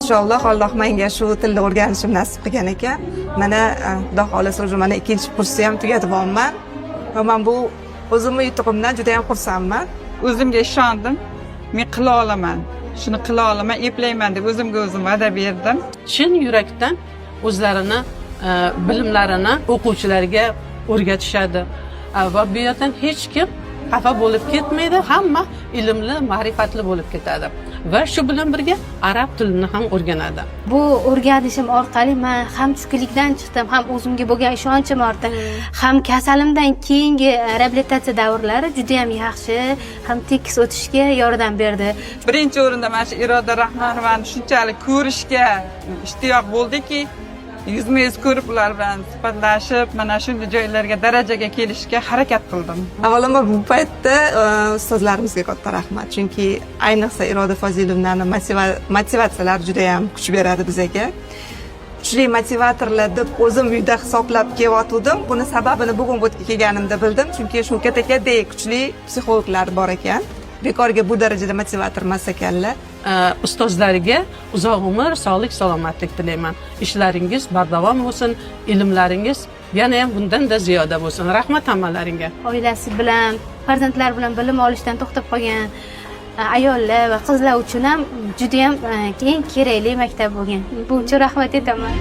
inshaalloh Alloh menga shu tilni o'rganishim nasib qilgan ekan. Mana Xudo xolasa уже mana ikkinchi kursni ham tugatib olman va men bu o'zimni yutug'imdan juda ham xursandman. O'zimga ishondim. Men qila olaman. Shuni qila olaman, eplayman deb o'zimga o'zim va'da berdim. Chin yurakdan o'zlarini bilimlarini o'quvchilarga o'rgatishadi va bu yerdan hech kim xafa bo'lib ketmaydi, hamma ilmli, ma'rifatli bo'lib ketadi va shu bilan birga arab tilini ham o'rganadi. Bu o'rganishim orqali men ham tushkunlikdan chiqdim, ham o'zimga bo'lgan ishonchim ortdi, ham kasalimdan keyingi reabilitatsiya davrlari juda ham yaxshi, ham tekis o'tishga yordam berdi. Birinchi o'rinda mana shu Iroda Rahmonovani shunchalik ko'rishga ishtiyoq bo'ldiki, yuzma-yuz ko'rib ular bilan suhbatlashib, mana shunday joylarga, darajaga kelishga harakat qildim. Avvalambor bu paytda ustozlarimizga katta rahmat, chunki ayniqsa Iroda Fozilovnaning motivatsiyalari juda ham kuch beradi bizga. Kuchli motivatorlar deb o'zim uyda hisoblab kelayotgandim. Buni sababini bugun bu yerga kelganimda bildim, chunki shu katta-katta kuchli psixologlar bor ekan. Bekorga bu darajada motivator emas ekanlar. Ustozlarga uzoq umr, sog'lik, salomatlik tilayman. Ishlaringiz bardavom bo'lsin, ilmlaringiz yana ham bundan-da ziyoda bo'lsin. Rahmat hammalaringga. Oilasi bilan, farzandlar bilan bilim olishdan to'xtab qolgan ayollar va qizlar uchun ham juda ham eng kerakli maktab bo'lgan. Bu uchun rahmat aytaman.